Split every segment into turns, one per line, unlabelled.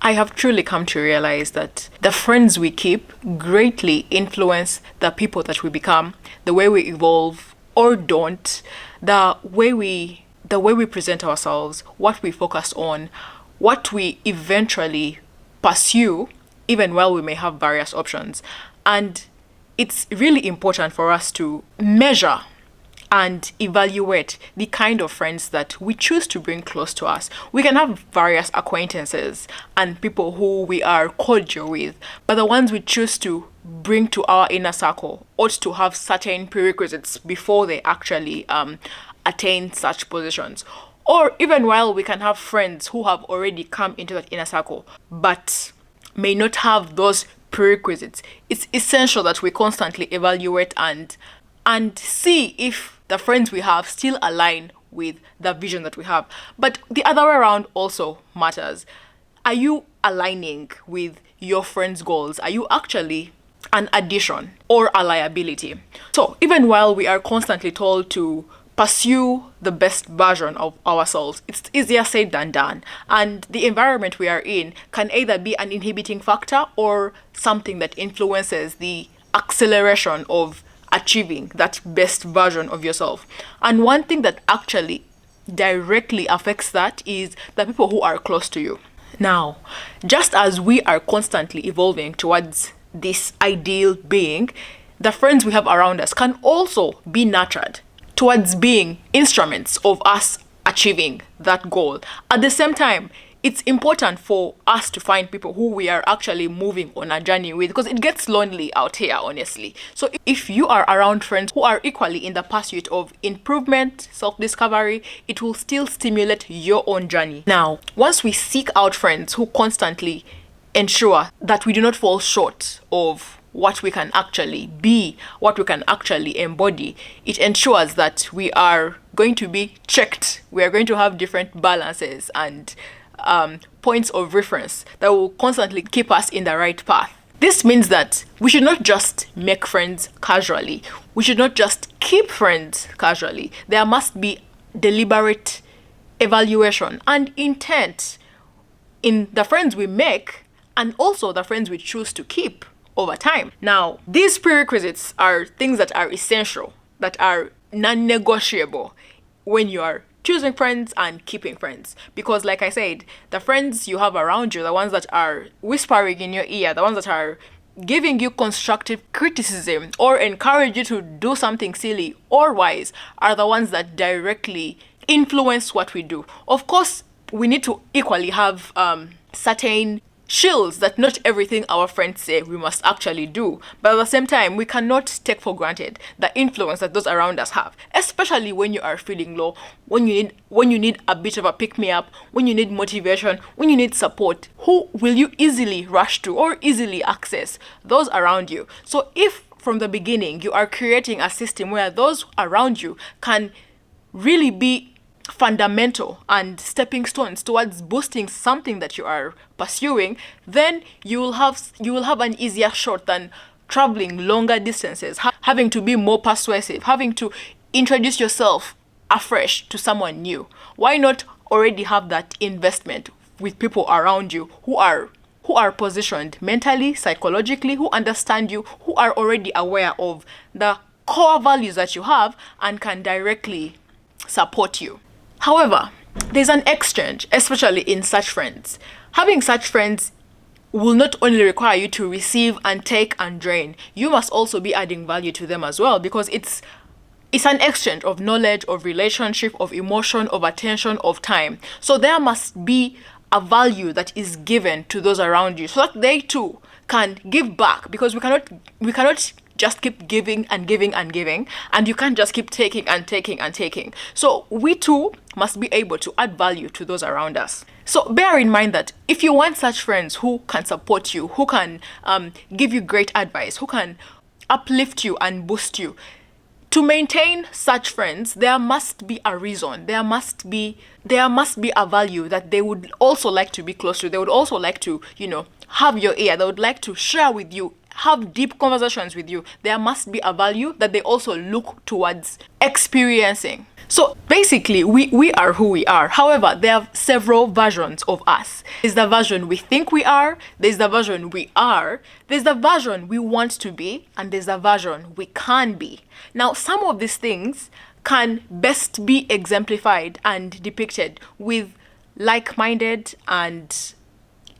I have truly come to realize that the friends we keep greatly influence the people that we become, the way we evolve or don't, the way we present ourselves, what we focus on, what we eventually pursue, even while we may have various options. And it's really important for us to measure and evaluate the kind of friends that we choose to bring close to us. We can have various acquaintances and people who we are cordial with, but the ones we choose to bring to our inner circle ought to have certain prerequisites before they actually attain such positions. Or even while we can have friends who have already come into that inner circle, but may not have those prerequisites, it's essential that we constantly evaluate and see if the friends we have still align with the vision that we have. But the other way around also matters. Are you aligning with your friends' goals? Are you actually an addition or a liability? So even while we are constantly told to pursue the best version of ourselves, it's easier said than done. And the environment we are in can either be an inhibiting factor or something that influences the acceleration of achieving that best version of yourself. And one thing that actually directly affects that is the people who are close to you. Now, just as we are constantly evolving towards this ideal being, the friends we have around us can also be nurtured towards being instruments of us achieving that goal. At the same time, it's important for us to find people who we are actually moving on a journey with, because it gets lonely out here, honestly. So if you are around friends who are equally in the pursuit of improvement, self-discovery, it will still stimulate your own journey. Now, once we seek out friends who constantly ensure that we do not fall short of what we can actually be, what we can actually embody, it ensures that we are going to be checked. We are going to have different balances and points of reference that will constantly keep us in the right path. This means that we should not just make friends casually. We should not just keep friends casually. There must be deliberate evaluation and intent in the friends we make and also the friends we choose to keep over time. Now, these prerequisites are things that are essential, that are non-negotiable when you are choosing friends and keeping friends. Because like I said, the friends you have around you, the ones that are whispering in your ear, the ones that are giving you constructive criticism or encourage you to do something silly or wise, are the ones that directly influence what we do. Of course, we need to equally have certain shields that not everything our friends say we must actually do. But at the same time, we cannot take for granted the influence that those around us have, especially when you are feeling low, when you need a bit of a pick-me-up, when you need motivation, when you need support. Who will you easily rush to or easily access? Those around you. So if from the beginning you are creating a system where those around you can really be fundamental and stepping stones towards boosting something that you are pursuing, then you will have an easier shot than traveling longer distances, having to be more persuasive, having to introduce yourself afresh to someone new. Why not already have that investment with people around you who are positioned mentally, psychologically, who understand you, who are already aware of the core values that you have and can directly support you. However, there's an exchange, especially in such friends. Having such friends will not only require you to receive and take and drain, you must also be adding value to them as well, because it's an exchange of knowledge, of relationship, of emotion, of attention, of time. So there must be a value that is given to those around you so that they too can give back, because we cannot just keep giving and giving and giving, and you can't just keep taking and taking and taking. So we too must be able to add value to those around us. So bear in mind that if you want such friends who can support you, who can give you great advice, who can uplift you and boost you, to maintain such friends, there must be a reason. There must be a value that they would also like to be close to. They would also like to, have your ear. They would like to share with you have deep conversations with you, there must be a value that they also look towards experiencing. So basically, we are who we are. However, there are several versions of us. There's the version we think we are, there's the version we are, there's the version we want to be, and there's the version we can be. Now, some of these things can best be exemplified and depicted with like-minded and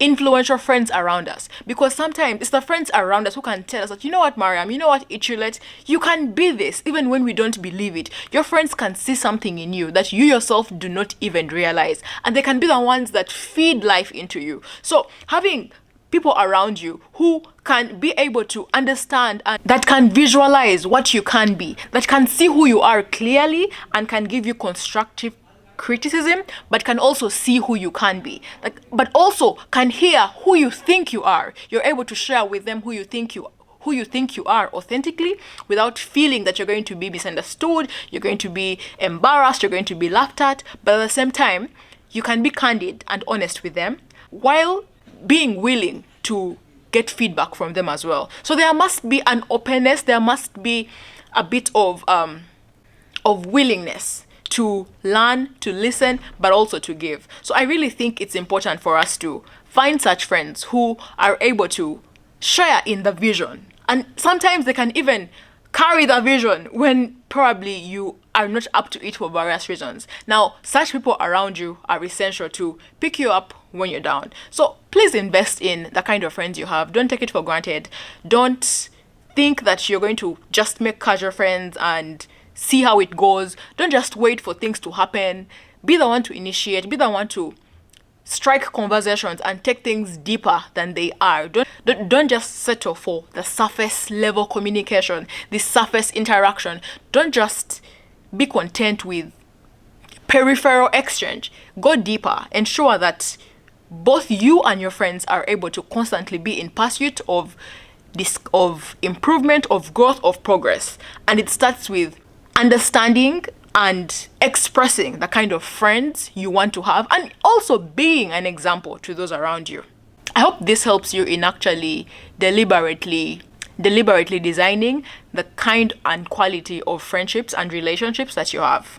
influential friends around us, because sometimes it's the friends around us who can tell us that, you know what, Mariam, you know what, Iculet, you can be this even when we don't believe it. Your friends can see something in you that you yourself do not even realize, and they can be the ones that feed life into you. So having people around you who can be able to understand and that can visualize what you can be, that can see who you are clearly and can give you constructive criticism, but can also see who you can be, but also can hear who you think you are. You're able to share with them who you think you are authentically, without feeling that you're going to be misunderstood, you're going to be embarrassed, you're going to be laughed at. But at the same time, you can be candid and honest with them while being willing to get feedback from them as well. So there must be an openness, there must be a bit of willingness to learn, to listen, but also to give. So I really think it's important for us to find such friends who are able to share in the vision. And sometimes they can even carry the vision when probably you are not up to it for various reasons. Now, such people around you are essential to pick you up when you're down. So please invest in the kind of friends you have. Don't take it for granted. Don't think that you're going to just make casual friends and see how it goes. Don't just wait for things to happen. Be the one to initiate. Be the one to strike conversations and take things deeper than they are. Don't just settle for the surface level communication, the surface interaction. Don't just be content with peripheral exchange. Go deeper. Ensure that both you and your friends are able to constantly be in pursuit of improvement, of growth, of progress. And it starts with understanding and expressing the kind of friends you want to have, and also being an example to those around you. I hope this helps you in actually deliberately designing the kind and quality of friendships and relationships that you have.